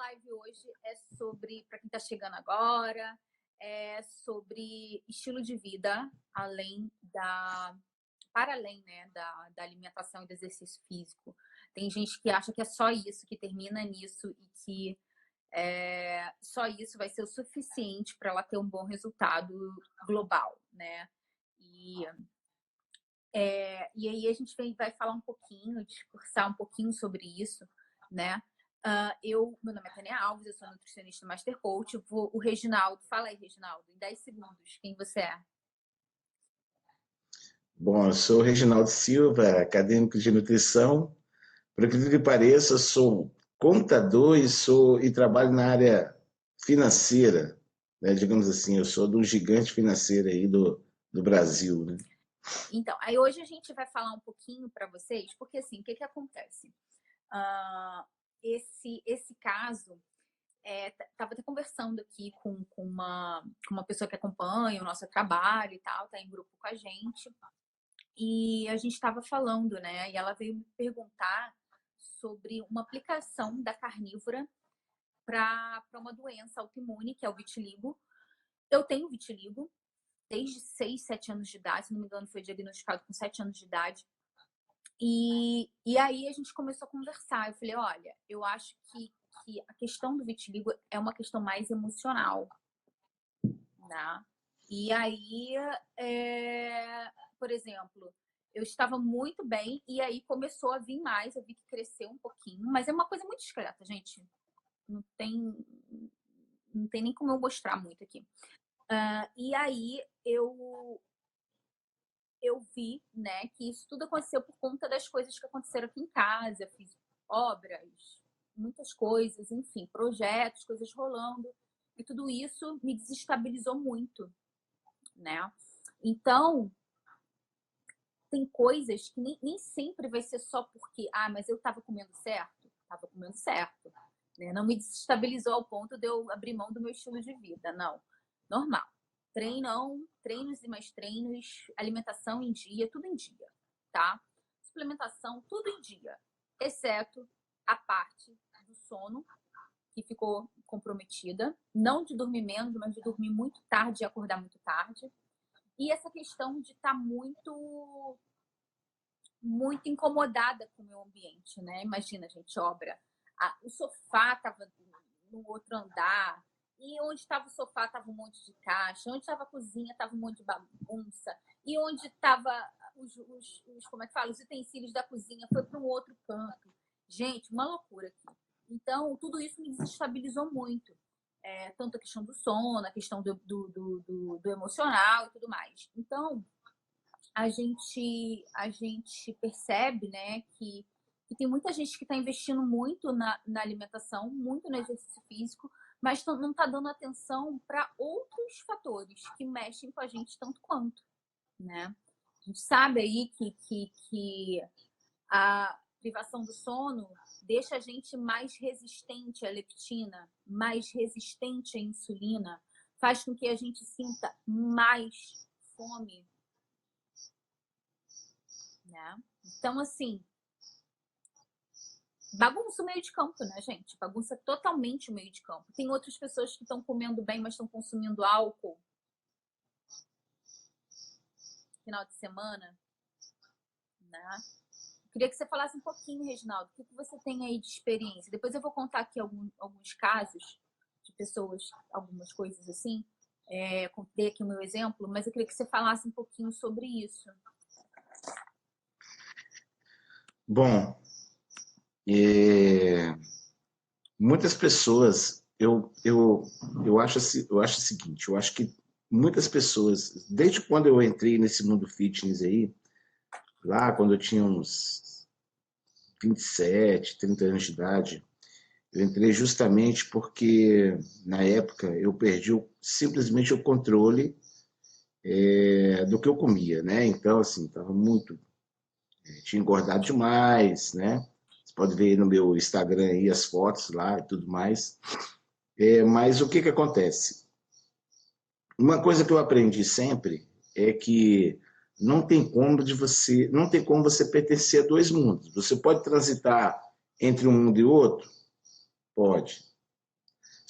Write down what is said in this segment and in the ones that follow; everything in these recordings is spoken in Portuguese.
live hoje é sobre, para quem está chegando agora, é sobre estilo de vida, para além, né, da alimentação e do exercício físico. Tem gente que acha que é só isso, que termina nisso e que só isso vai ser o suficiente para ela ter um bom resultado global, né? E aí a gente vai falar um pouquinho, discursar um pouquinho sobre isso, né? Meu nome é Tânia Alves, eu sou nutricionista Master Coach. O Reginaldo, fala aí, Reginaldo, em 10 segundos, quem você é? Bom, eu sou o Reginaldo Silva, acadêmico de nutrição. Por incrível que pareça, eu sou contador e trabalho na área financeira, né? Digamos assim, eu sou do gigante financeiro aí do Brasil, né? Então, aí hoje a gente vai falar um pouquinho para vocês, porque assim, o que acontece? Esse caso, estava até conversando aqui com uma pessoa que acompanha o nosso trabalho e tal, tá em grupo com a gente, e a gente estava falando, né? E ela veio me perguntar sobre uma aplicação da carnívora para uma doença autoimune, que é o vitiligo. Eu tenho vitiligo desde 6, 7 anos de idade, se não me engano, foi diagnosticado com 7 anos de idade. E aí a gente começou a conversar. Eu falei, olha, eu acho que a questão do vitiligo é uma questão mais emocional, né? E aí, por exemplo, eu estava muito bem e aí começou a vir mais, eu vi que cresceu um pouquinho, mas é uma coisa muito discreta, gente. Não tem nem como eu mostrar muito aqui. E aí eu vi, né, que isso tudo aconteceu por conta das coisas que aconteceram aqui em casa. Eu fiz obras, muitas coisas, enfim, projetos, coisas rolando. E tudo isso me desestabilizou muito, né? Então, tem coisas que nem sempre vai ser só porque, mas eu estava comendo certo. Estava comendo certo. Né? Não me desestabilizou ao ponto de eu abrir mão do meu estilo de vida, não. Normal. Treinos e mais treinos, alimentação em dia, tudo em dia, tá? Suplementação, tudo em dia, exceto a parte do sono, que ficou comprometida, não de dormir menos, mas de dormir muito tarde e acordar muito tarde. E essa questão de estar muito incomodada com o meu ambiente, né? Imagina, gente, obra. O sofá estava no outro andar, e onde estava o sofá estava um monte de caixa, onde estava a cozinha estava um monte de bagunça, e onde estava como é que fala, os utensílios da cozinha foi para um outro canto. Gente, uma loucura aqui. Então, tudo isso me desestabilizou muito. Tanto a questão do sono, a questão do emocional e tudo mais. Então, a gente percebe, né, que tem muita gente que está investindo muito na alimentação, muito no exercício físico, mas não está dando atenção para outros fatores que mexem com a gente tanto quanto, né? A gente sabe aí que a privação do sono deixa a gente mais resistente à leptina, mais resistente à insulina, faz com que a gente sinta mais fome, né? Então, assim, bagunça o meio de campo, né, gente? Bagunça totalmente o meio de campo. Tem outras pessoas que estão comendo bem, mas estão consumindo álcool final de semana, né? Queria que você falasse um pouquinho, Reginaldo, o que você tem aí de experiência. Depois eu vou contar aqui alguns casos de pessoas, algumas coisas assim. Contei aqui o meu exemplo, mas eu queria que você falasse um pouquinho sobre isso. Bom, muitas pessoas, eu acho o seguinte, eu acho que muitas pessoas, desde quando eu entrei nesse mundo fitness aí, lá quando eu tinha uns 27, 30 anos de idade, eu entrei justamente porque, na época, eu perdi simplesmente o controle do que eu comia, né? Então, assim, estava muito... tinha engordado demais, né? Você pode ver aí no meu Instagram aí as fotos lá e tudo mais. Mas o que acontece? Uma coisa que eu aprendi sempre é que não tem como você pertencer a dois mundos. Você pode transitar entre um mundo e outro? Pode.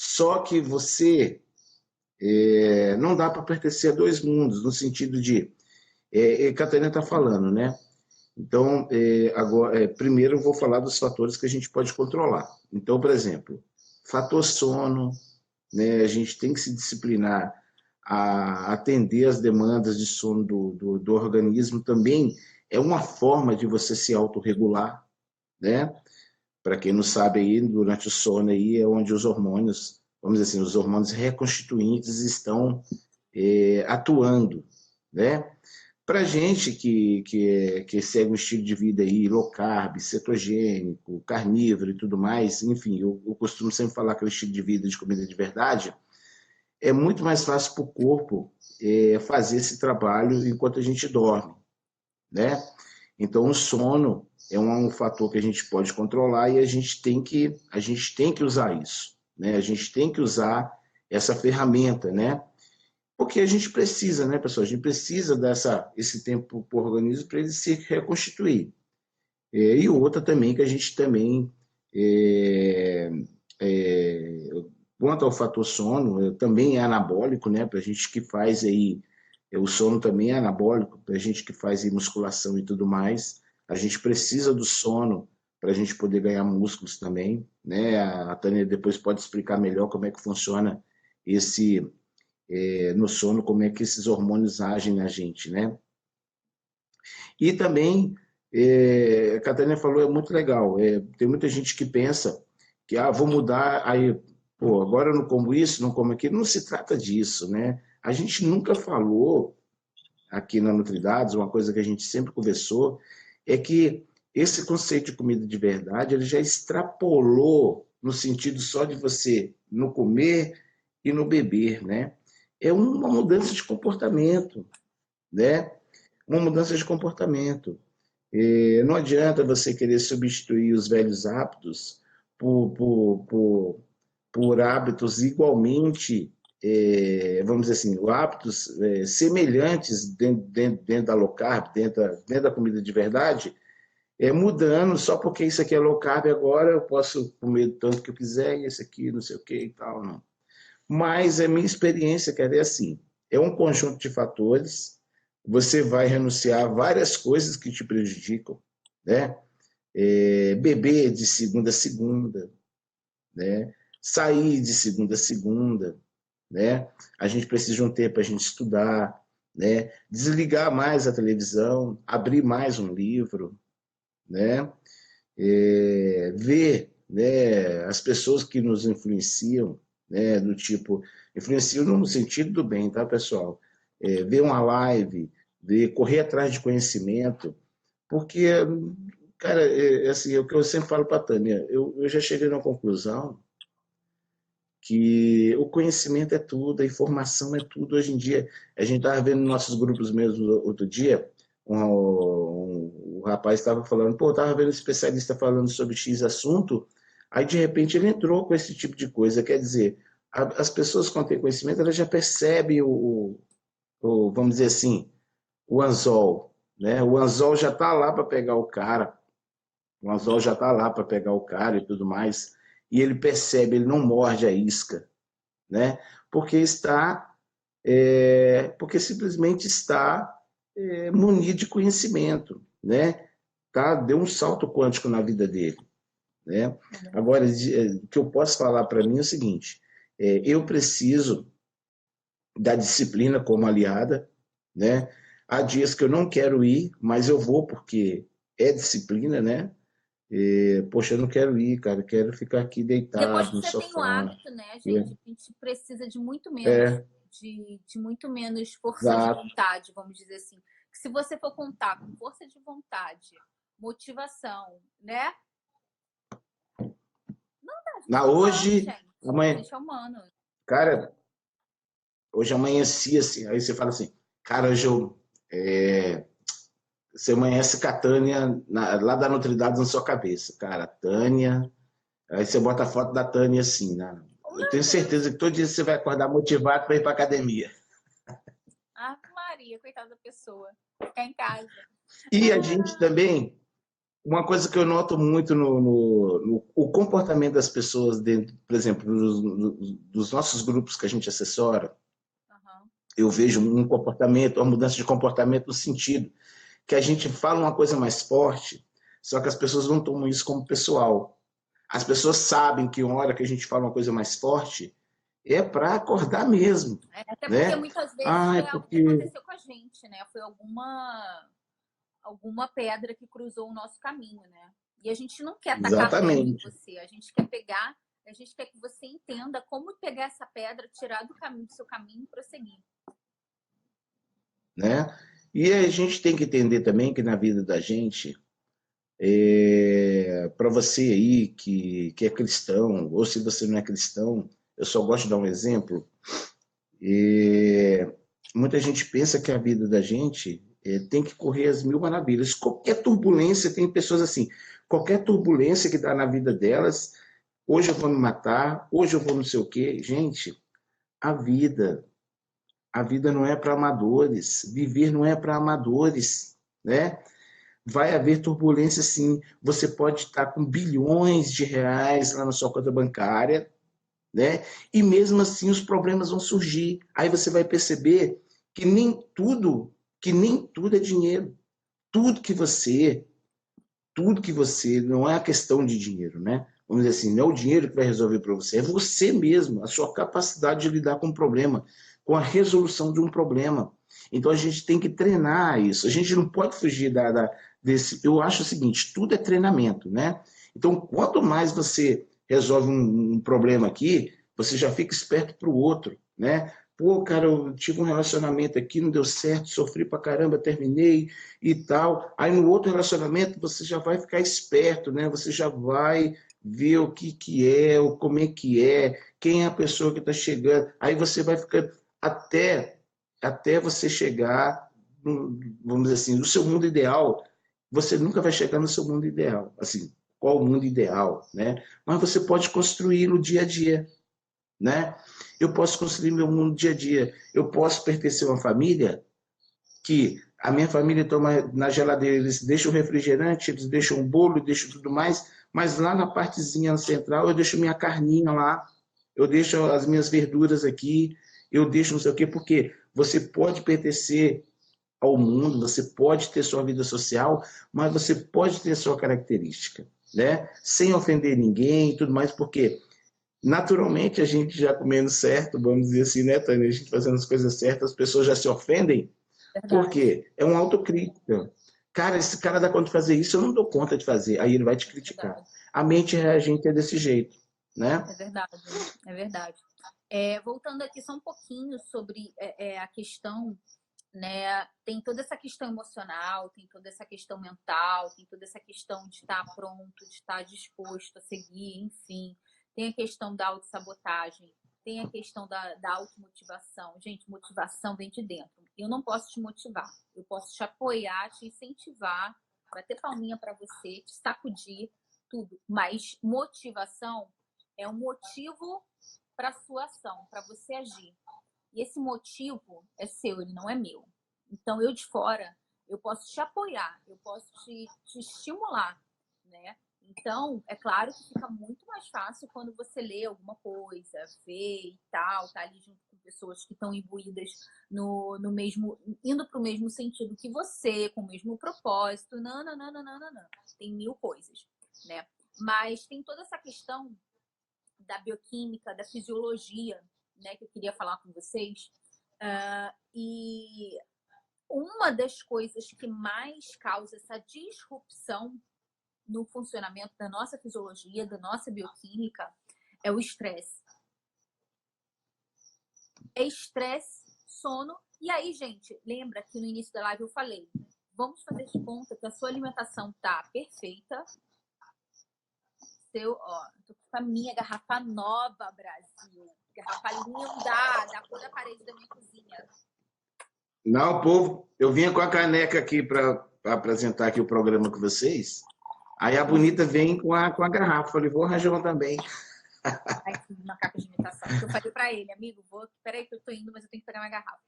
Só que você não dá para pertencer a dois mundos, no sentido de... Catarina está falando, né? Então, agora, primeiro eu vou falar dos fatores que a gente pode controlar. Então, por exemplo, fator sono, né? A gente tem que se disciplinar a atender as demandas de sono do organismo. Também é uma forma de você se autorregular, né? Para quem não sabe aí, durante o sono aí é onde os hormônios, vamos dizer assim, os hormônios reconstituintes estão atuando, né? Para gente que segue um estilo de vida aí, low carb, cetogênico, carnívoro e tudo mais, enfim, eu costumo sempre falar que é o estilo de vida de comida de verdade, é muito mais fácil para o corpo fazer esse trabalho enquanto a gente dorme, né? Então, o sono é um fator que a gente pode controlar e a gente tem que usar isso, né? A gente tem que usar essa ferramenta, né? Porque a gente precisa, né, pessoal? A gente precisa esse tempo para o organismo para ele se reconstituir. E outra também que a gente também é, é, quanto ao fator sono, também é anabólico, né? Para a gente que faz aí, o sono também é anabólico, para a gente que faz aí musculação e tudo mais. A gente precisa do sono para a gente poder ganhar músculos também, né? A Tânia depois pode explicar melhor como é que funciona no sono, como é que esses hormônios agem na gente, né? E também, a Catarina falou, é muito legal. Tem muita gente que pensa que, vou mudar, aí, pô, agora eu não como isso, não como aquilo. Não se trata disso, né? A gente nunca falou aqui na Nutridados, uma coisa que a gente sempre conversou, é que esse conceito de comida de verdade, ele já extrapolou no sentido só de você no comer e no beber, né? É uma mudança de comportamento, né? Uma mudança de comportamento. Não adianta você querer substituir os velhos hábitos por hábitos igualmente, vamos dizer assim, hábitos semelhantes dentro da low carb, dentro da comida de verdade, mudando só porque isso aqui é low carb agora eu posso comer o tanto que eu quiser e esse aqui não sei o que e tal, não. Mas a minha experiência, quer ver assim, é um conjunto de fatores, você vai renunciar a várias coisas que te prejudicam, né? Beber de segunda a segunda, né? Sair de segunda a segunda, né? A gente precisa de um tempo para a gente estudar, né? Desligar mais a televisão, abrir mais um livro, né? Ver, né, as pessoas que nos influenciam, né, do tipo, influenciam no sentido do bem, tá, pessoal? Ver uma live, correr atrás de conhecimento, porque, cara, assim, é o que eu sempre falo para a Tânia, eu já cheguei na conclusão que o conhecimento é tudo, a informação é tudo. Hoje em dia, a gente estava vendo nossos grupos mesmo outro dia, o rapaz estava falando, pô, estava vendo um especialista falando sobre X assunto, aí de repente ele entrou com esse tipo de coisa, quer dizer, as pessoas que têm conhecimento, elas já percebem vamos dizer assim, o anzol, né? O anzol já está lá para pegar o cara, o anzol já está lá para pegar o cara e tudo mais, e ele percebe, ele não morde a isca, né? Porque porque simplesmente está munido de conhecimento, né? Tá? Deu um salto quântico na vida dele, né? Agora, o que eu posso falar para mim é o seguinte: eu preciso da disciplina como aliada, né? Há dias que eu não quero ir, mas eu vou porque é disciplina, né? Poxa, eu não quero ir, cara, eu quero ficar aqui Depois deitado que no você tem o sofá. hábito, né, gente, a gente precisa de muito menos, É, de muito menos força de exato. vontade, vamos dizer assim. Que se você for contar com força de vontade, motivação, né? Não dá, a gente é humano, Hoje, gente. A amanhã, gente é humano. cara, hoje amanheci assim, aí você fala assim, cara, você amanhece com a Tânia lá da Notre Dame na sua cabeça, cara, Tânia, aí você bota a foto da Tânia assim, né? Eu tenho certeza que todo dia você vai acordar motivado para ir para academia. Ah, Maria, coitada da pessoa. Ficar em casa. E a gente também, uma coisa que eu noto muito no o comportamento das pessoas dentro, por exemplo, dos nossos grupos que a gente assessora, Aham. eu vejo um comportamento, uma mudança de comportamento no sentido que a gente fala uma coisa mais forte, só que as pessoas não tomam isso como pessoal. As pessoas sabem que uma hora que a gente fala uma coisa mais forte é para acordar mesmo, Até porque né? muitas vezes Ah, é foi algo que porque... aconteceu com a gente, né? Foi alguma pedra que cruzou o nosso caminho, né? E a gente não quer tacar pedra em Exatamente, você, a gente quer pegar, a gente quer que você entenda como pegar essa pedra, tirar do caminho do seu caminho e prosseguir. né? E a gente tem que entender também que na vida da gente, para você aí que é cristão, ou se você não é cristão, eu só gosto de dar um exemplo. Muita gente pensa que a vida da gente tem que correr às mil maravilhas. Qualquer turbulência, tem pessoas assim, qualquer turbulência que dá na vida delas, hoje eu vou me matar, hoje eu vou não sei o quê. Gente, a vida, a vida não é para amadores, viver não é para amadores, né? Vai haver turbulência sim. Você pode estar com bilhões de reais lá na sua conta bancária, né? E mesmo assim os problemas vão surgir. Aí você vai perceber que nem tudo é dinheiro. Tudo que você, tudo que você, não é a questão de dinheiro, né? Vamos dizer assim, não é o dinheiro que vai resolver para você, é você mesmo, a sua capacidade de lidar com um problema, com a resolução de um problema. Então a gente tem que treinar isso. A gente não pode fugir desse. Eu acho o seguinte: tudo é treinamento, né? Então, quanto mais você resolve um problema aqui, você já fica esperto para o outro, né? Pô, cara, eu tive um relacionamento aqui, não deu certo, sofri pra caramba, terminei e tal. Aí no outro relacionamento você já vai ficar esperto, né? Você já vai ver o que que é, como é que é, quem é a pessoa que está chegando. Aí você vai ficar até até você chegar, vamos dizer assim, no seu mundo ideal. Você nunca vai chegar no seu mundo ideal, assim, qual o mundo ideal, né? Mas você pode construir no dia a dia, né? Eu posso construir meu mundo dia a dia. Eu posso pertencer a uma família que a minha família toma na geladeira, eles deixam o refrigerante, eles deixam o bolo, deixam tudo mais, mas lá na partezinha central eu deixo minha carninha lá, eu deixo as minhas verduras aqui, eu deixo não sei o quê, porque você pode pertencer ao mundo, você pode ter sua vida social, mas você pode ter sua característica, né? Sem ofender ninguém e tudo mais, porque naturalmente a gente já comendo certo, vamos dizer assim, né, Tânia? A gente fazendo as coisas certas, as pessoas já se ofendem. Por Verdade, quê? É uma autocrítica. Cara, esse cara dá conta de fazer isso, eu não dou conta de fazer. Aí ele vai te é criticar. verdade, A mente reagente é desse jeito, né? é verdade, é verdade. Voltando aqui só um pouquinho sobre a questão, né? Tem toda essa questão emocional, tem toda essa questão mental, tem toda essa questão de estar pronto, de estar disposto a seguir, enfim. Tem a questão da autossabotagem, tem a questão da automotivação. Gente, motivação vem de dentro. Eu não posso te motivar, eu posso te apoiar, te incentivar, bater palminha para você, te sacudir, tudo. Mas motivação é um motivo para sua ação, para você agir. E esse motivo é seu, ele não é meu. Então, eu de fora, eu posso te apoiar, eu posso te estimular, né? Então, é claro que fica muito mais fácil quando você lê alguma coisa, vê e tal, tá ali junto com pessoas que estão imbuídas no mesmo, indo para o mesmo sentido que você, com o mesmo propósito, não, não, não, não, não, não, não. Tem mil coisas, né? Mas tem toda essa questão da bioquímica, da fisiologia, né, que eu queria falar com vocês. E uma das coisas que mais causa essa disrupção no funcionamento da nossa fisiologia, da nossa bioquímica, é o estresse. É estresse, sono. E aí, gente, lembra que no início da live eu falei, vamos fazer de conta que a sua alimentação tá perfeita. Tô com a minha garrafa nova, Brasil. Garrafa linda, da cor da parede da minha cozinha. Não, povo, eu vinha com a caneca aqui para apresentar aqui o programa com vocês. Aí a bonita vem com a garrafa. Falei, vou arranjar uma também. Ai, que macaco de imitação. Eu falei pra ele, amigo, peraí que eu tô indo, mas eu tenho que pegar minha garrafa.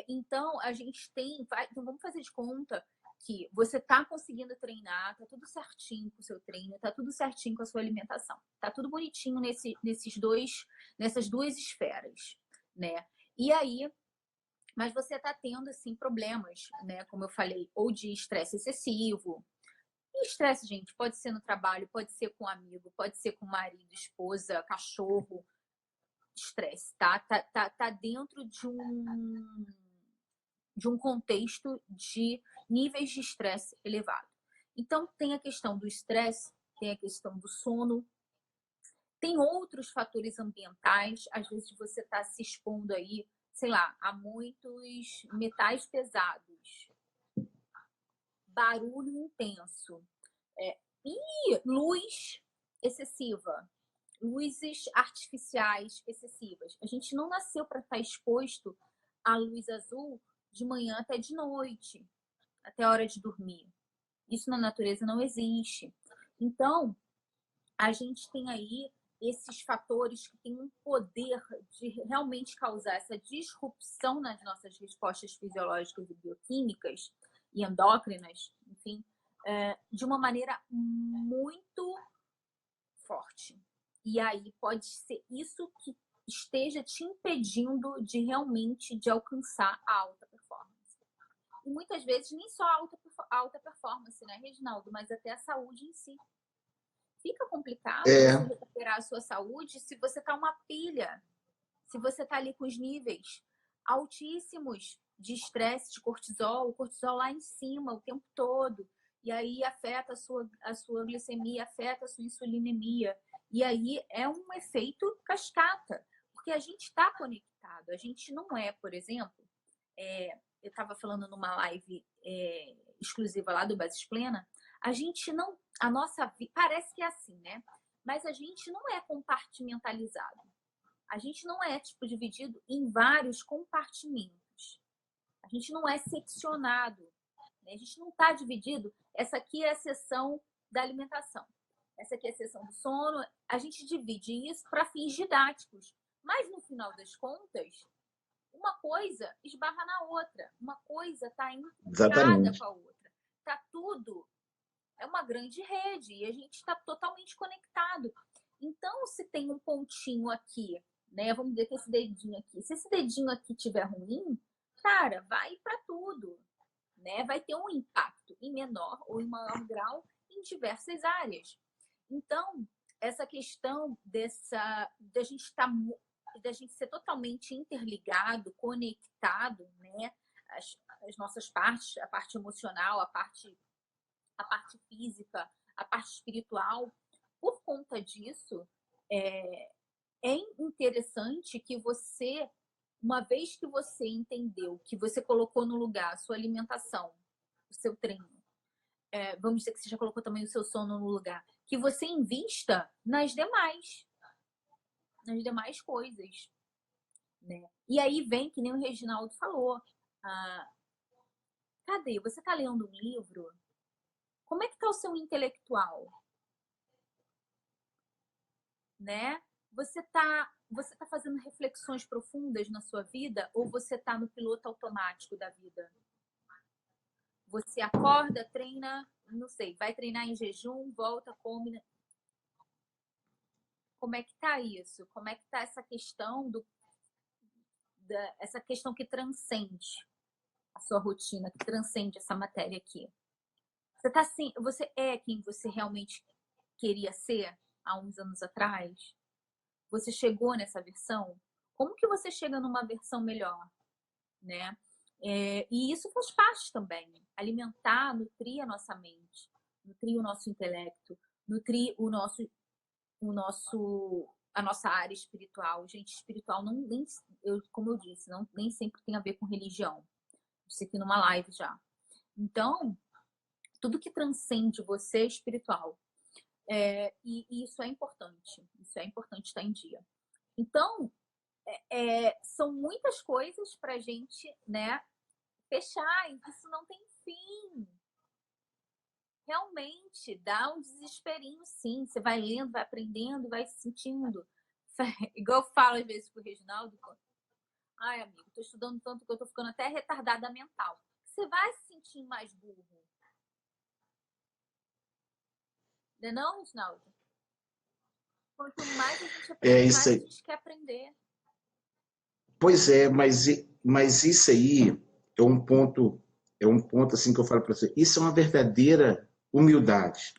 Então, a gente tem, então vamos fazer de conta que você tá conseguindo treinar, tá tudo certinho com o seu treino, tá tudo certinho com a sua alimentação. Tá tudo bonitinho nessas duas esferas, né? E aí, mas você tá tendo, assim, problemas, né? Como eu falei, ou de estresse excessivo. E estresse, gente, pode ser no trabalho, pode ser com um amigo, pode ser com marido, esposa, cachorro. Estresse, tá? Tá dentro de um contexto de níveis de estresse elevado. Então, tem a questão do estresse, tem a questão do sono, tem outros fatores ambientais. Às vezes você está se expondo aí, sei lá, a muitos metais pesados, barulho intenso, e luz excessiva, luzes artificiais excessivas. A gente não nasceu para estar exposto à luz azul de manhã até de noite, até a hora de dormir. Isso na natureza não existe. Então, a gente tem aí esses fatores que têm um poder de realmente causar essa disrupção nas nossas respostas fisiológicas e bioquímicas e endócrinas, enfim, de uma maneira muito forte. E aí pode ser isso que esteja te impedindo de realmente de alcançar a alta performance. E muitas vezes nem só a alta performance, né, Reginaldo, mas até a saúde em si. Fica complicado você recuperar a sua saúde se você tá uma pilha, se você tá ali com os níveis altíssimos de estresse, de cortisol, o cortisol lá em cima o tempo todo. E aí afeta a sua glicemia, afeta a sua insulinemia. E aí é um efeito cascata, porque a gente está conectado. A gente não é, por exemplo, eu estava falando numa live exclusiva lá do Bases Plena, a gente não, a nossa vida, parece que é assim, né? Mas a gente não é compartimentalizado. A gente não é, tipo, dividido em vários compartimentos. A gente não é seccionado. Né? A gente não está dividido. Essa aqui é a seção da alimentação. Essa aqui é a seção do sono. A gente divide isso para fins didáticos. Mas, no final das contas, uma coisa esbarra na outra. Uma coisa está integrada com a outra. Está tudo... É uma grande rede e a gente está totalmente conectado. Então, se tem um pontinho aqui, né? Vamos dizer que esse dedinho aqui. Se esse dedinho aqui tiver ruim, cara, vai para tudo, né? Vai ter um impacto em menor ou em maior grau em diversas áreas. Então, essa questão da gente ser totalmente interligado, conectado, né? As nossas partes, a parte emocional, a parte física, a parte espiritual. Por conta disso, é interessante que você, uma vez que você entendeu, que você colocou no lugar a sua alimentação, o seu treino, vamos dizer que você já colocou também o seu sono no lugar, que você invista nas demais coisas, né? E aí vem, que nem o Reginaldo falou, cadê? Você está lendo um livro? Como é que está o seu intelectual? Né? Você tá fazendo reflexões profundas na sua vida ou você está no piloto automático da vida? Você acorda, treina, não sei, vai treinar em jejum, volta, come. Como é que tá isso? Como é que tá essa questão essa questão que transcende a sua rotina, que transcende essa matéria aqui? Você é quem você realmente queria ser há uns anos atrás? Você chegou nessa versão? Como que você chega numa versão melhor, né? E isso faz parte também. Alimentar, nutrir a nossa mente, nutrir o nosso intelecto, nutrir a nossa área espiritual. Gente, espiritual como eu disse, nem sempre tem a ver com religião. Isso aqui numa live já. Então, tudo que transcende você é espiritual. E isso é importante. Isso é importante estar em dia. Então, são muitas coisas para a gente, né, fechar. Isso não tem fim. Realmente, dá um desesperinho, sim. Você vai lendo, vai aprendendo, vai se sentindo. Igual eu falo às vezes pro Reginaldo. Ai, amigo, tô estudando tanto que eu tô ficando até retardada mental. Você vai se sentir mais burro. Não é não, Reginaldo? Quanto mais a gente É aprende, isso mais a aí. gente quer aprender. Pois é, mas isso aí é um ponto assim que eu falo para você. Isso é uma verdadeira humildade,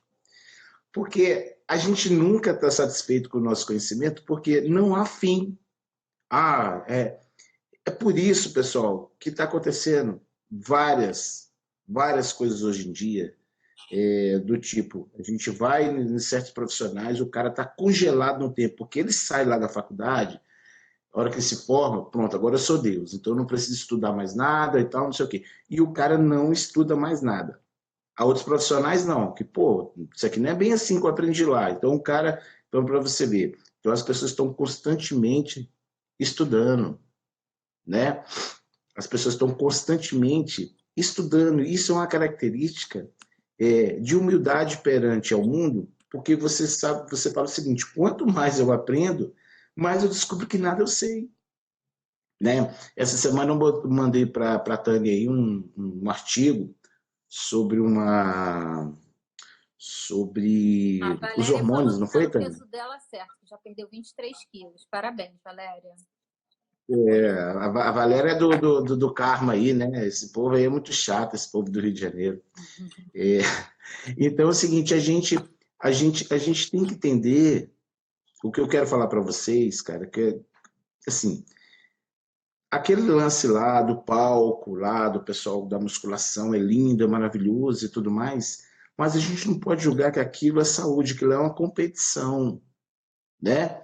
porque a gente nunca está satisfeito com o nosso conhecimento, porque não há fim. É por isso, pessoal, que está acontecendo várias coisas hoje em dia, do tipo, a gente vai em certos profissionais, o cara está congelado no tempo, porque ele sai lá da faculdade, a hora que ele se forma, pronto, agora eu sou Deus, então eu não preciso estudar mais nada e tal, não sei o quê. E o cara não estuda mais nada. Há outros profissionais não, que, pô, isso aqui não é bem assim que eu aprendi lá. Então o cara, então para você ver, então as pessoas estão constantemente estudando, né? As pessoas estão constantemente estudando. Isso é uma característica de humildade perante ao mundo, porque você sabe, você fala o seguinte: quanto mais eu aprendo, mais eu descubro que nada eu sei, né? Essa semana eu mandei para a Tânia aí um artigo sobre A sobre os Valéria falou hormônios, que não está foi, no Tânia? peso dela certo, que já perdeu 23 quilos. Parabéns, Valéria. A Valéria é do Karma aí, né? Esse povo aí é muito chato, esse povo do Rio de Janeiro. É, então é o seguinte, a gente tem que entender o que eu quero falar para vocês, cara, que é assim, aquele lance lá do palco, lá do pessoal da musculação é lindo, é maravilhoso e tudo mais, mas a gente não pode julgar que aquilo é saúde, que aquilo é uma competição, né?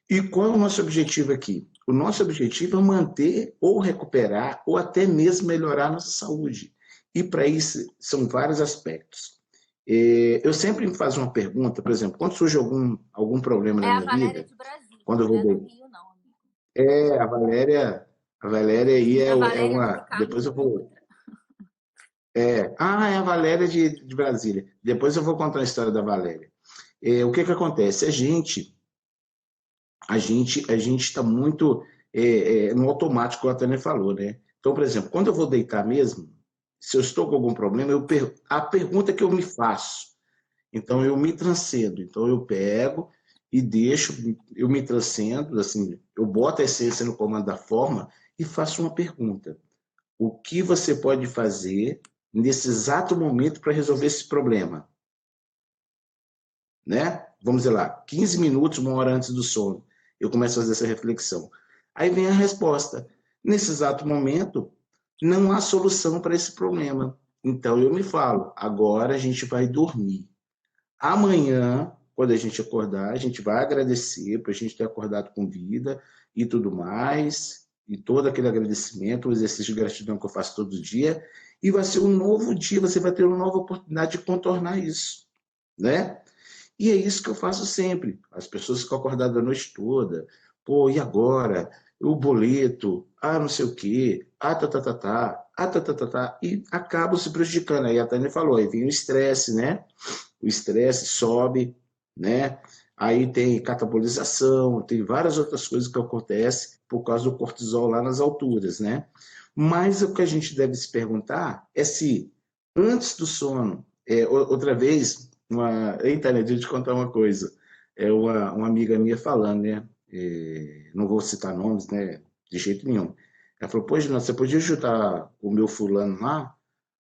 E qual é o nosso objetivo aqui? O nosso objetivo é manter ou recuperar ou até mesmo melhorar a nossa saúde. E para isso são vários aspectos. Eu sempre faço uma pergunta, por exemplo, quando surge algum problema É na a minha Valéria vida, de Brasília, quando eu não vou é do ver. Rio, não, amigo. A Valéria aí A é Valéria do uma. Ricardo Depois é eu vou. outra. É a Valéria de Brasília. Depois eu vou contar a história da Valéria. O que que acontece? A gente está muito no automático, como a Tânia falou, né? Então, por exemplo, quando eu vou deitar mesmo, se eu estou com algum problema, a pergunta que eu me faço, então eu me transcendo. Então eu pego e deixo, eu me transcendo, assim, eu boto a essência no comando da forma e faço uma pergunta. O que você pode fazer nesse exato momento para resolver esse problema? Né? Vamos dizer lá, 15 minutos, uma hora antes do sono, eu começo a fazer essa reflexão. Aí vem a resposta. Nesse exato momento, não há solução para esse problema. Então eu me falo, agora a gente vai dormir. Amanhã, quando a gente acordar, a gente vai agradecer por a gente ter acordado com vida e tudo mais, e todo aquele agradecimento, o exercício de gratidão que eu faço todo dia, e vai ser um novo dia, você vai ter uma nova oportunidade de contornar isso, né? E é isso que eu faço sempre. As pessoas ficam acordadas a noite toda. Pô, e agora? O boleto, não sei o quê, e acabam se prejudicando. Aí a Tânia falou, aí vem o estresse, né? O estresse sobe, né? Aí tem catabolização, tem várias outras coisas que acontecem por causa do cortisol lá nas alturas, né? Mas o que a gente deve se perguntar é se antes do sono, outra vez, eita, né, deixa eu te contar uma coisa, uma amiga minha falando, né? Não vou citar nomes, né? De jeito nenhum. Ela falou, pois não, você podia ajudar o meu fulano lá?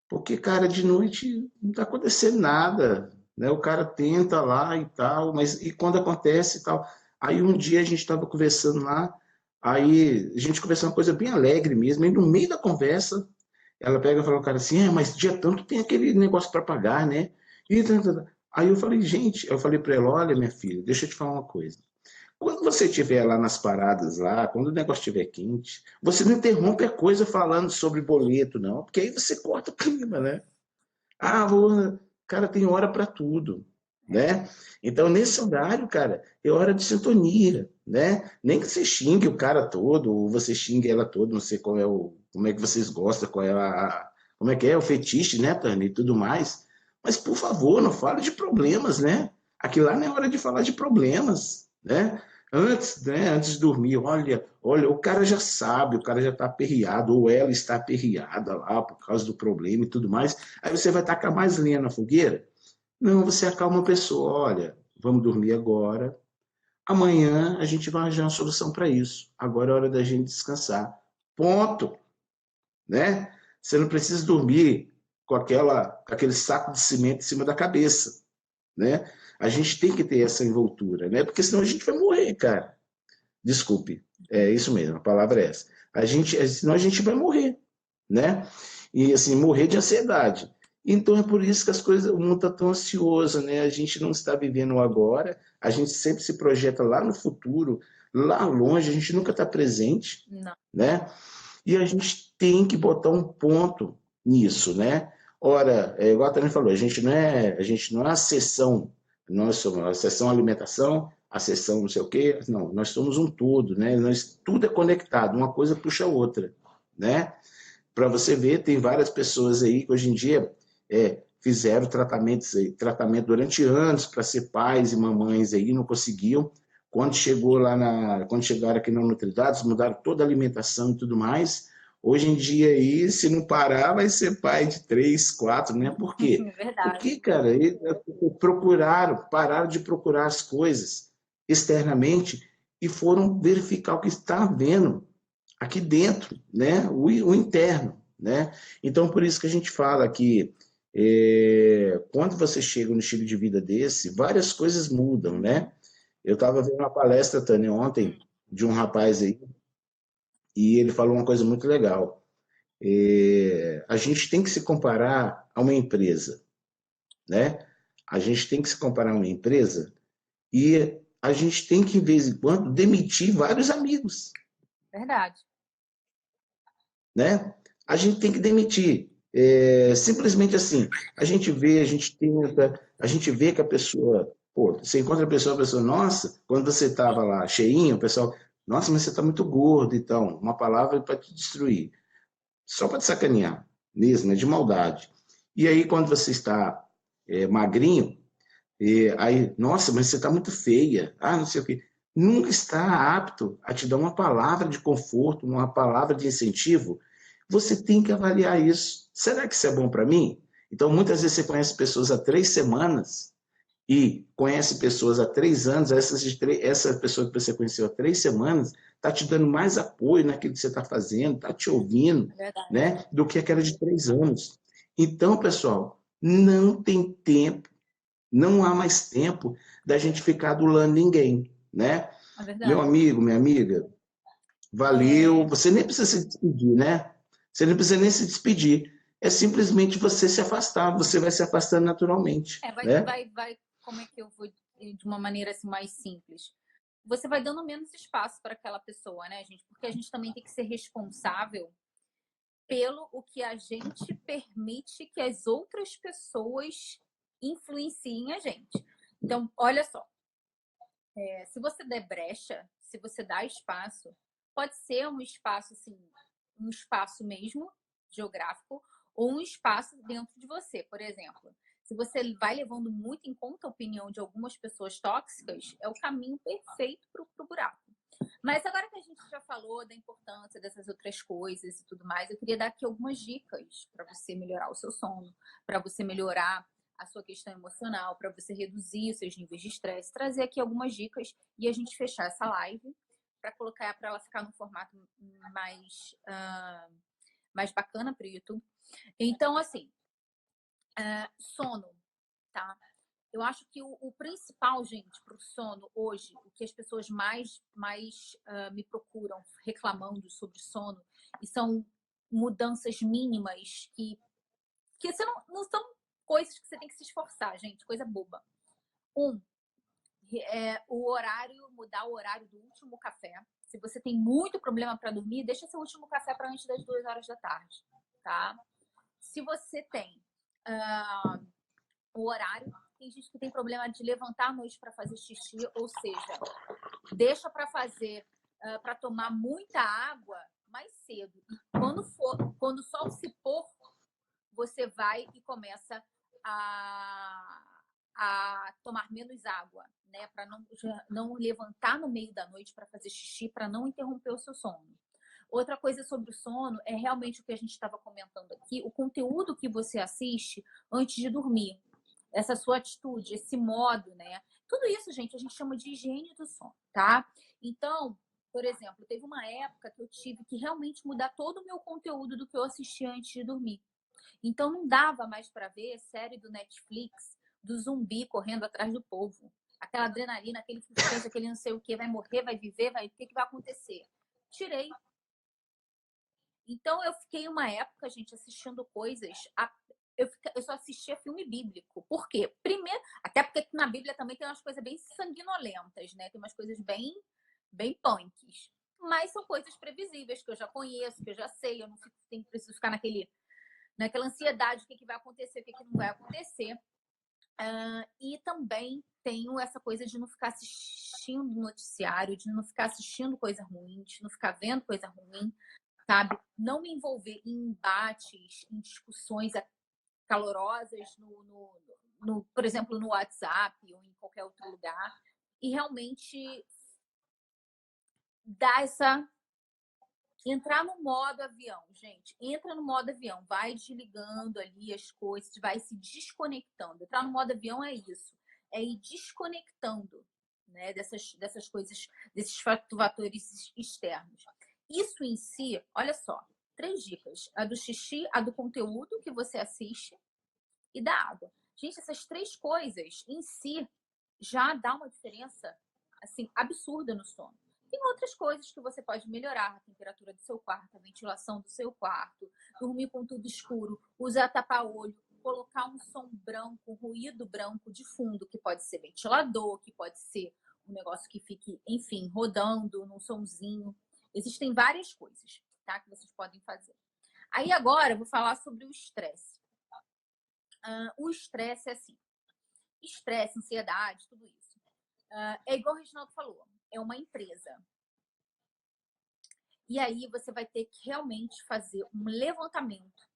Porque, cara, de noite não está acontecendo nada, né? O cara tenta lá e tal, mas e quando acontece e tal? Aí um dia a gente estava conversando lá, aí a gente conversou uma coisa bem alegre mesmo, e no meio da conversa, ela pega e fala, cara, assim, mas dia tanto tem aquele negócio para pagar, né? Aí eu falei, gente, eu falei para ela, olha, minha filha, deixa eu te falar uma coisa. Quando você estiver lá nas paradas lá, quando o negócio estiver quente, você não interrompe a coisa falando sobre boleto, não, porque aí você corta o clima, né? Cara, tem hora para tudo, né? Então, nesse horário, cara, é hora de sintonia, né? Nem que você xingue o cara todo, ou você xingue ela toda, não sei como é que vocês gostam, como é o fetiche, né, Tânia, e tudo mais. Mas, por favor, não fale de problemas, né? Aqui lá não é hora de falar de problemas, né? Antes de dormir, olha, o cara já sabe, o cara já está aperreado, ou ela está aperreada lá por causa do problema e tudo mais. Aí você vai tacar mais lenha na fogueira. Não, você acalma a pessoa, olha, vamos dormir agora, amanhã a gente vai arranjar uma solução para isso. Agora é hora da gente descansar. Ponto, né? Você não precisa dormir com aquele saco de cimento em cima da cabeça, né? A gente tem que ter essa envoltura, né? Porque senão a gente vai morrer, cara. Desculpe, é isso mesmo, a palavra é essa. Senão a gente vai morrer, né? E assim, morrer de ansiedade. Então é por isso que as coisas, o mundo está tão ansioso, né? A gente não está vivendo o agora, a gente sempre se projeta lá no futuro, lá longe, a gente nunca está presente, Não. né? E a gente tem que botar um ponto nisso, né? Ora, igual a Tânia falou, a gente não é a seção, nós somos a seção alimentação, a seção não sei o quê, não, nós somos um todo, né? Tudo é conectado, uma coisa puxa a outra, né? Para você ver, tem várias pessoas aí que hoje em dia fizeram tratamento durante anos para ser pais e mamães aí, não conseguiam. Quando chegaram aqui na Nutridados, mudaram toda a alimentação e tudo mais. Hoje em dia aí, se não parar, vai ser pai de 3, 4, né? Por quê? É verdade. Porque, cara, eles pararam de procurar as coisas externamente e foram verificar o que está havendo aqui dentro, né? O interno, né? Então, por isso que a gente fala que quando você chega no estilo de vida desse, várias coisas mudam, né? Eu estava vendo uma palestra, Tânia, ontem, de um rapaz aí, e ele falou uma coisa muito legal. A gente tem que se comparar a uma empresa, né? A gente tem que se comparar a uma empresa e a gente tem que, de vez em quando, demitir vários amigos, Verdade. né? A gente tem que demitir. Simplesmente assim, a gente vê, a gente tenta, a gente vê que a pessoa, pô, você encontra a pessoa, nossa, quando você estava lá cheinho, o pessoal, nossa, mas você está muito gordo, então, uma palavra para te destruir, só para te sacanear, mesmo, é de maldade. E aí, quando você está magrinho, aí, nossa, mas você está muito feia, não sei o quê. Nunca está apto a te dar uma palavra de conforto, uma palavra de incentivo. Você tem que avaliar isso. Será que isso é bom para mim? Então, muitas vezes você conhece pessoas há 3 semanas e conhece pessoas há 3 anos. Essa pessoa que você conheceu há 3 semanas está te dando mais apoio naquilo que você está fazendo, está te ouvindo, É verdade. né? Do que aquela de 3 anos. Então, pessoal, não tem tempo, não há mais tempo da gente ficar adulando ninguém, né? É Meu verdade. amigo, minha amiga, valeu. Você nem precisa se despedir, né? Você não precisa nem se despedir. É simplesmente você se afastar. Você vai se afastando naturalmente, né? Como é que eu vou, de uma maneira assim, mais simples? Você vai dando menos espaço para aquela pessoa, né, gente? Porque a gente também tem que ser responsável pelo o que a gente permite que as outras pessoas influenciem a gente. Então, olha só, se você der brecha, se você dá espaço, pode ser um espaço assim, um espaço mesmo geográfico ou um espaço dentro de você, por exemplo. Se você vai levando muito em conta a opinião de algumas pessoas tóxicas, é o caminho perfeito para o buraco. Mas agora que a gente já falou da importância dessas outras coisas e tudo mais, eu queria dar aqui algumas dicas para você melhorar o seu sono, para você melhorar a sua questão emocional, para você reduzir os seus níveis de estresse, trazer aqui algumas dicas e a gente fechar essa live para colocar para ela ficar no formato mais bacana para o YouTube. Então, assim, sono, tá? Eu acho que o principal, gente, para o sono hoje, o que as pessoas mais me procuram reclamando sobre sono, e são mudanças mínimas que você não são coisas que você tem que se esforçar, gente, coisa boba. Mudar o horário do último café. Se você tem muito problema para dormir, deixa seu último café para antes das 2 horas da tarde, tá? Se você tem o horário, tem gente que tem problema de levantar à noite para fazer xixi, ou seja, deixa para fazer, para tomar muita água mais cedo. E quando o sol se pôr, você vai e começa a tomar menos água, né? Para não levantar no meio da noite para fazer xixi, para não interromper o seu sono. Outra coisa sobre o sono é realmente o que a gente estava comentando aqui, o conteúdo que você assiste antes de dormir. essa sua atitude, esse modo, né? Tudo isso, gente, a gente chama de higiene do sono, tá? Então, por exemplo, teve uma época que eu tive que realmente mudar todo o meu conteúdo do que eu assistia antes de dormir. Então não dava mais para ver série do Netflix do zumbi correndo atrás do povo. Aquela adrenalina, aquele suspense, aquele não sei o que, vai morrer, vai viver, o que vai acontecer? Tirei. Então eu fiquei uma época, gente, assistindo coisas. Eu só assistia filme bíblico. Por quê? Primeiro, até porque na Bíblia também tem umas coisas bem sanguinolentas, né? Tem umas coisas bem punks. Mas são coisas previsíveis, que eu já conheço, que eu já sei. Eu não preciso ficar naquela ansiedade, o que vai acontecer, o que não vai acontecer. E também tenho essa coisa de não ficar assistindo noticiário, de não ficar assistindo coisa ruim, de não ficar vendo coisa ruim, sabe? Não me envolver em embates, em discussões calorosas, por exemplo, no WhatsApp ou em qualquer outro lugar. E realmente dar entrar no modo avião, gente. Entra no modo avião, vai desligando ali as coisas, vai se desconectando. Entrar no modo avião é isso, é ir desconectando, né, dessas coisas, desses fatores externos. Isso em si, olha só, 3 dicas: a do xixi, a do conteúdo que você assiste e da água. Gente, essas 3 coisas em si já dá uma diferença assim absurda no sono. Tem outras coisas que você pode melhorar: a temperatura do seu quarto, a ventilação do seu quarto, dormir com tudo escuro, usar tapa-olho, colocar um som branco, ruído branco de fundo, que pode ser ventilador, que pode ser um negócio que fique, enfim, rodando num sonzinho. Existem várias coisas, tá, que vocês podem fazer. Aí agora eu vou falar sobre o estresse. O estresse é assim: estresse, ansiedade, tudo isso. É igual o Reginaldo falou, é uma empresa. E aí você vai ter que realmente fazer um levantamento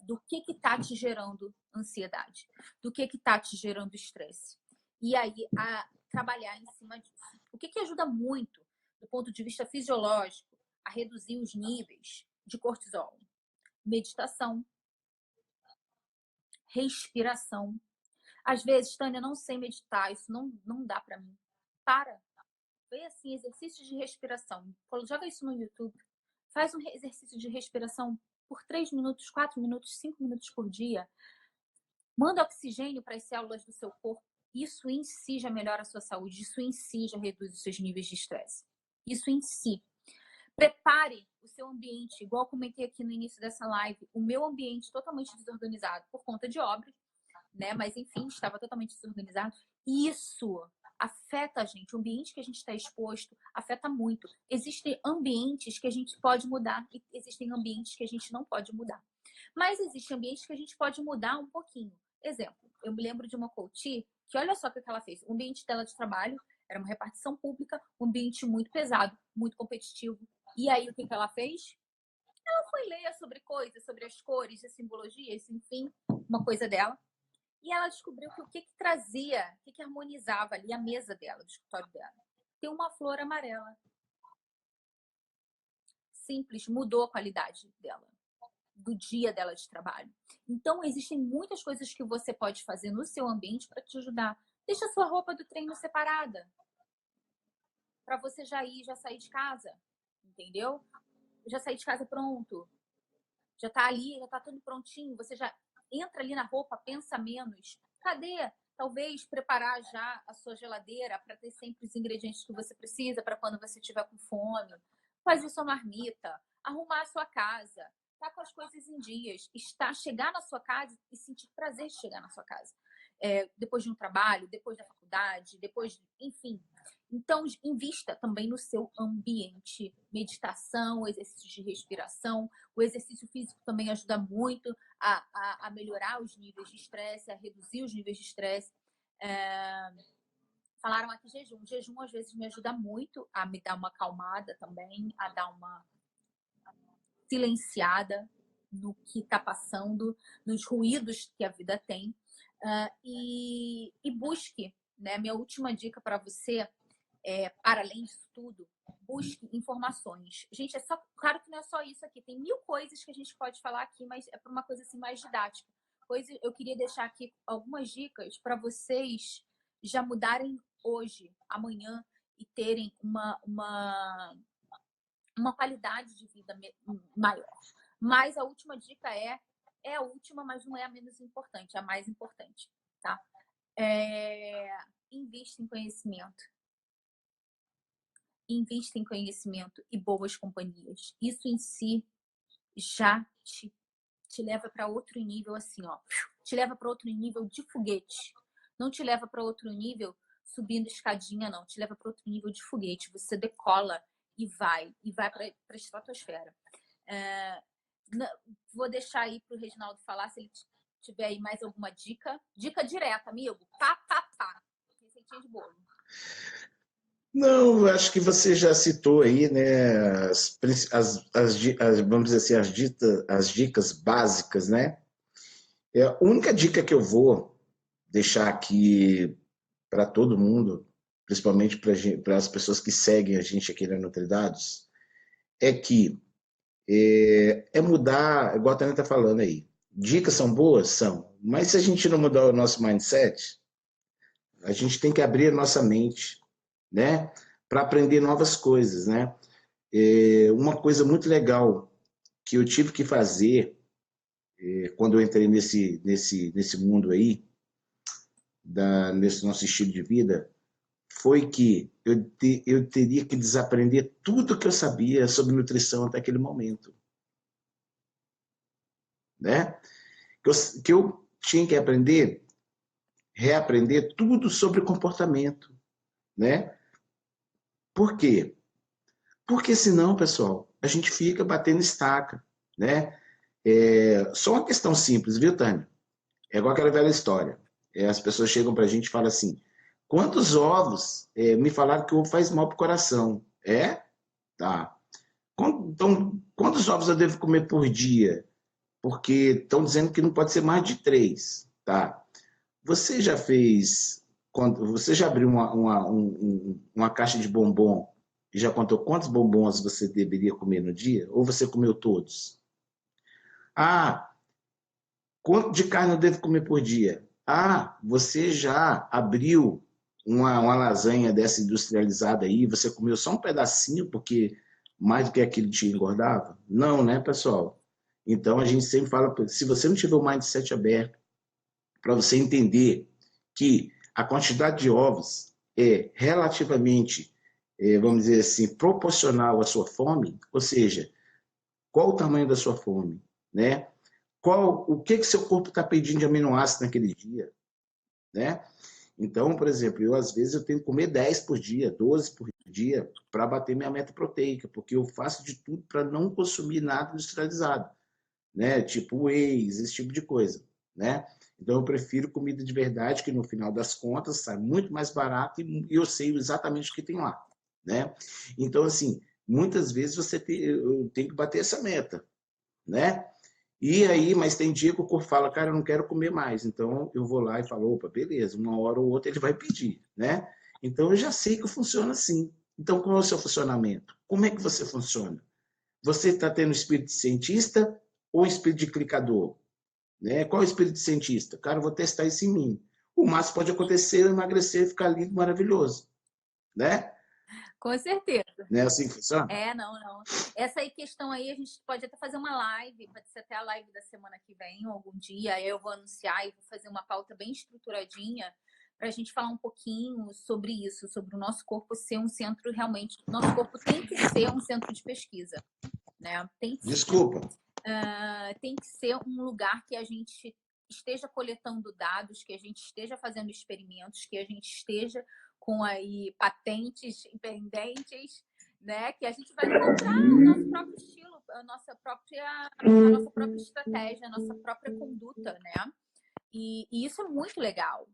do que está te gerando ansiedade, do que está te gerando estresse. E aí trabalhar em cima disso. O que ajuda muito, do ponto de vista fisiológico, a reduzir os níveis de cortisol? Meditação, respiração. Às vezes, Tânia, não sei meditar, isso não dá para mim. Para. Vê assim, exercícios de respiração. Joga isso no YouTube. Faz um exercício de respiração por 3 minutos, 4 minutos, 5 minutos por dia. Manda oxigênio para as células do seu corpo. Isso em si já melhora a sua saúde. Isso em si já reduz os seus níveis de estresse. Isso em si. Prepare o seu ambiente, igual eu comentei aqui no início dessa live. O meu ambiente totalmente desorganizado por conta de obras, né? Mas enfim, estava totalmente desorganizado. Isso afeta a gente. O ambiente que a gente está exposto afeta muito. Existem ambientes que a gente pode mudar e existem ambientes que a gente não pode mudar. Mas existem ambientes que a gente pode mudar um pouquinho. Exemplo, eu me lembro de uma coach que, olha só o que ela fez. O ambiente dela de trabalho era uma repartição pública, um ambiente muito pesado, muito competitivo. E aí, o que ela fez? Ela foi ler sobre coisas, sobre as cores, as simbologias, enfim, uma coisa dela. E ela descobriu que o que trazia, o que harmonizava ali a mesa dela, do escritório dela, tem uma flor amarela. Simples, mudou a qualidade dela, do dia dela de trabalho. Então, existem muitas coisas que você pode fazer no seu ambiente para te ajudar. Deixa a sua roupa do treino separada, para você já sair de casa, entendeu? Já sair de casa pronto. Já tá ali, já tá tudo prontinho. Você já entra ali na roupa, pensa menos. Cadê? Talvez preparar já a sua geladeira para ter sempre os ingredientes que você precisa para quando você estiver com fome. Fazer sua marmita, arrumar a sua casa, tá com as coisas em dias, chegar na sua casa e sentir prazer de chegar na sua casa. Depois de um trabalho, depois da faculdade, enfim. Então, invista também no seu ambiente. Meditação, exercícios de respiração. O exercício físico também ajuda muito a melhorar os níveis de estresse, a reduzir os níveis de estresse. Falaram aqui jejum. Jejum, às vezes, me ajuda muito a me dar uma acalmada também, a dar uma silenciada no que está passando, nos ruídos que a vida tem. E busque, né? Minha última dica para você para além disso tudo, busque informações. Gente, claro que não é só isso aqui, tem 1000 coisas que a gente pode falar aqui, mas é para uma coisa assim mais didática. Pois eu queria deixar aqui algumas dicas para vocês já mudarem hoje, amanhã, e terem uma qualidade de vida maior. Mas a última dica é a última, mas não é a menos importante, é a mais importante, tá? Invista em conhecimento. Invista em conhecimento e boas companhias. Isso em si já te leva para outro nível, assim, ó. Te leva para outro nível de foguete. Não te leva para outro nível subindo escadinha, não. Te leva para outro nível de foguete. Você decola e vai para a estratosfera. Vou deixar aí para o Reginaldo falar, se ele tiver aí mais alguma dica. Dica direta, amigo. Pá. Receitinha de bolo. Não, eu acho que você já citou aí, né, vamos dizer assim, as dicas básicas, né? A única dica que eu vou deixar aqui para todo mundo, principalmente para as pessoas que seguem a gente aqui na Nutridados, é que é mudar, igual a Tânia está falando aí. Dicas são boas? São. Mas se a gente não mudar o nosso mindset, a gente tem que abrir a nossa mente, né? Para aprender novas coisas, né? Uma coisa muito legal que eu tive que fazer quando eu entrei nesse mundo aí, nesse nosso estilo de vida, foi que eu teria que desaprender tudo que eu sabia sobre nutrição até aquele momento, né? Que eu tinha que reaprender tudo sobre comportamento, né? Por quê? Porque senão, pessoal, a gente fica batendo estaca, né? Só uma questão simples, viu, Tânia? É igual aquela velha história. As pessoas chegam pra gente e falam assim, quantos ovos? Me falaram que o ovo faz mal pro coração. Tá. Então, quantos ovos eu devo comer por dia? Porque estão dizendo que não pode ser mais de 3, tá? Você já fez, você já abriu uma caixa de bombom e já contou quantos bombons você deveria comer no dia? Ou você comeu todos? Ah, quanto de carne eu devo comer por dia? Ah, você já abriu uma lasanha dessa industrializada aí, você comeu só um pedacinho porque mais do que aquilo te engordava? Não, né, pessoal? Então a gente sempre fala, se você não tiver o mindset aberto para você entender que a quantidade de ovos é relativamente, vamos dizer assim, proporcional à sua fome, ou seja, qual o tamanho da sua fome, né? O que seu corpo está pedindo de aminoácido naquele dia, né? Então, por exemplo, às vezes eu tenho que comer 10 por dia, 12 por dia, para bater minha meta proteica, porque eu faço de tudo para não consumir nada industrializado, né? Tipo whey, esse tipo de coisa, né? Então eu prefiro comida de verdade, que no final das contas sai muito mais barato e eu sei exatamente o que tem lá, né? Então, assim, muitas vezes eu tenho que bater essa meta, né? E aí, mas tem dia que o corpo fala, cara, eu não quero comer mais. Então eu vou lá e falo, opa, beleza, uma hora ou outra ele vai pedir, né? Então eu já sei que funciona assim. Então qual é o seu funcionamento? Como é que você funciona? Você está tendo espírito de cientista ou espírito de clicador? Né? Qual é o espírito de cientista? Cara, eu vou testar isso em mim. O máximo pode acontecer, eu emagrecer e ficar lindo, maravilhoso, né? Com certeza. Não é assim que funciona? Não. Essa aí questão aí, a gente pode até fazer uma live, pode ser até a live da semana que vem, ou algum dia, aí eu vou anunciar e vou fazer uma pauta bem estruturadinha para a gente falar um pouquinho sobre isso, sobre o nosso corpo ser um centro realmente, nosso corpo tem que ser um centro de pesquisa, né? Desculpa. Tem que ser um lugar que a gente esteja coletando dados, que a gente esteja fazendo experimentos, que a gente esteja com aí patentes independentes, né? Que a gente vai encontrar o nosso próprio estilo, a nossa própria estratégia, a nossa própria conduta, né? E isso é muito legal,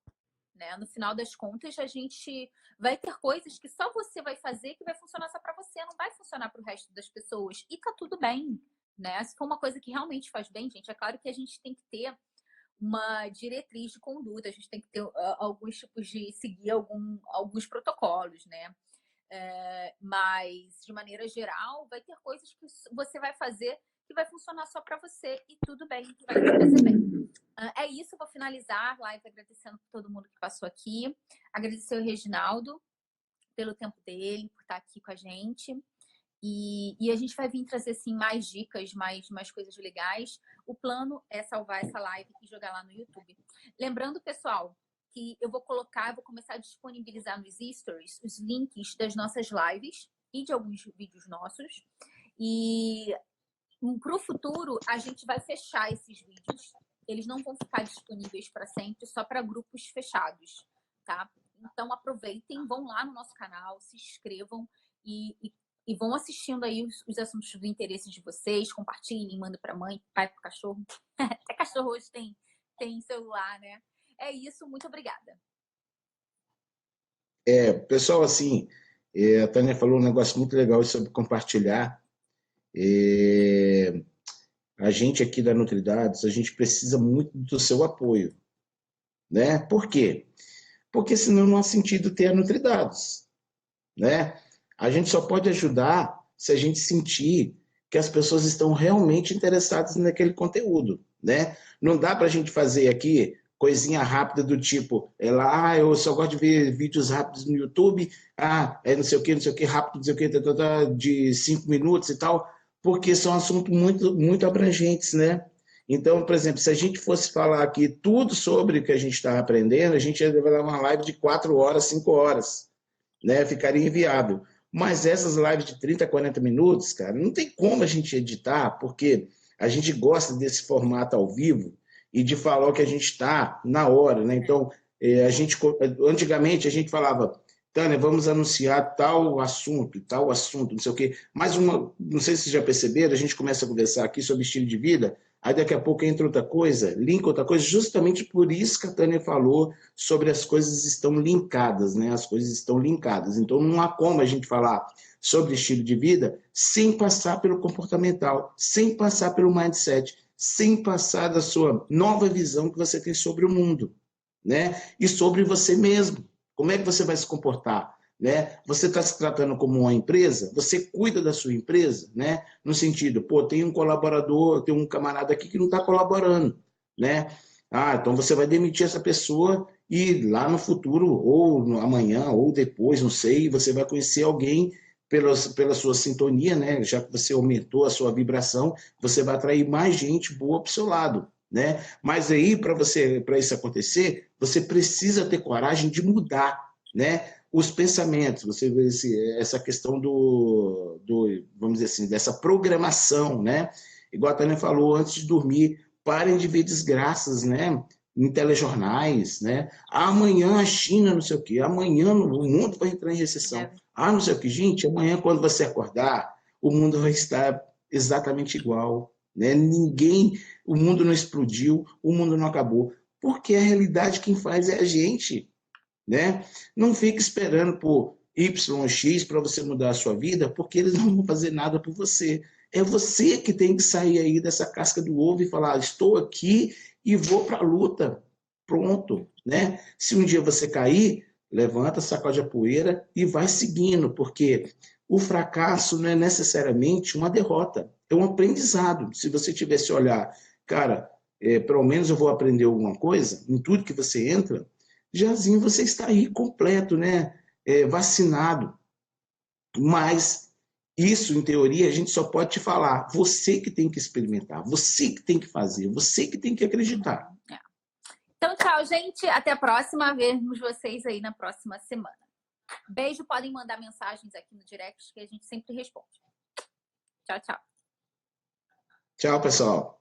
né? No final das contas, a gente vai ter coisas que só você vai fazer que vai funcionar só para você, não vai funcionar para o resto das pessoas. E tá tudo bem, né? Se for uma coisa que realmente faz bem, gente, é claro que a gente tem que ter uma diretriz de conduta, a gente tem que ter alguns tipos de seguir alguns protocolos, né? Mas de maneira geral, vai ter coisas que você vai fazer que vai funcionar só para você e tudo bem, que vai te fazer bem. É isso, vou finalizar a live agradecendo por todo mundo que passou aqui. Agradecer o Reginaldo pelo tempo dele, por estar aqui com a gente. E a gente vai vir trazer assim, mais dicas, mais coisas legais. O plano é salvar essa live e jogar lá no YouTube. Lembrando, pessoal, que eu vou começar a disponibilizar nos stories os links das nossas lives e de alguns vídeos nossos. E para o futuro, a gente vai fechar esses vídeos. Eles não vão ficar disponíveis para sempre, só para grupos fechados, tá? Então, aproveitem, vão lá no nosso canal, se inscrevam e vão assistindo aí os assuntos do interesse de vocês, compartilhem, mandem para a mãe, pai, para o cachorro. Até cachorro hoje tem celular, né? É isso, muito obrigada. Pessoal, assim, a Tânia falou um negócio muito legal sobre compartilhar. A gente aqui da Nutridados, a gente precisa muito do seu apoio, né? Por quê? Porque senão não há sentido ter a Nutridados, né? A gente só pode ajudar se a gente sentir que as pessoas estão realmente interessadas naquele conteúdo, né? Não dá para a gente fazer aqui coisinha rápida do tipo, eu só gosto de ver vídeos rápidos no YouTube, não sei o que, rápido, não sei o que, de 5 minutos e tal, porque são assuntos muito, muito abrangentes, né? Então, por exemplo, se a gente fosse falar aqui tudo sobre o que a gente está aprendendo, a gente ia levar uma live de 4 horas, 5 horas, né? Ficaria inviável. Mas essas lives de 30, 40 minutos, cara, não tem como a gente editar, porque a gente gosta desse formato ao vivo e de falar o que a gente está na hora, né? Então, antigamente a gente falava, Tânia, vamos anunciar tal assunto, não sei o quê. Não sei se vocês já perceberam, a gente começa a conversar aqui sobre estilo de vida, aí daqui a pouco entra outra coisa, linka outra coisa, justamente por isso que a Tânia falou sobre as coisas estão linkadas, né? As coisas estão linkadas. Então, não há como a gente falar sobre estilo de vida sem passar pelo comportamental, sem passar pelo mindset, sem passar da sua nova visão que você tem sobre o mundo, né? E sobre você mesmo. Como é que você vai se comportar? Né? Você está se tratando como uma empresa, você cuida da sua empresa, né? No sentido, tem um colaborador, tem um camarada aqui que não está colaborando, né? Então você vai demitir essa pessoa e lá no futuro, ou amanhã, ou depois, não sei, você vai conhecer alguém pela sua sintonia, né? Já que você aumentou a sua vibração, você vai atrair mais gente boa para o seu lado, né? Mas aí, para isso acontecer, você precisa ter coragem de mudar, né? Os pensamentos, você vê essa questão vamos dizer assim, dessa programação, né? Igual a Tânia falou, antes de dormir, parem de ver desgraças, né? Em telejornais, né? Amanhã a China, não sei o quê, amanhã o mundo vai entrar em recessão. Não sei o quê. Gente, amanhã quando você acordar, o mundo vai estar exatamente igual, né? O mundo não explodiu, o mundo não acabou, porque a realidade quem faz é a gente, né? Não fique esperando por Y ou X para você mudar a sua vida, porque eles não vão fazer nada por você. É você que tem que sair aí dessa casca do ovo e falar, estou aqui e vou para a luta. Pronto, né? Se um dia você cair, levanta, sacode a poeira e vai seguindo, porque o fracasso não é necessariamente uma derrota, é um aprendizado. Se você tivesse olhar, cara, pelo menos eu vou aprender alguma coisa, em tudo que você entra, Jazinho, você está aí completo, né? Vacinado. Mas isso, em teoria, a gente só pode te falar. Você que tem que experimentar, você que tem que fazer, você que tem que acreditar. Então, tchau, gente. Até a próxima. Vemos vocês aí na próxima semana. Beijo. Podem mandar mensagens aqui no direct que a gente sempre responde. Tchau, tchau. Tchau, pessoal.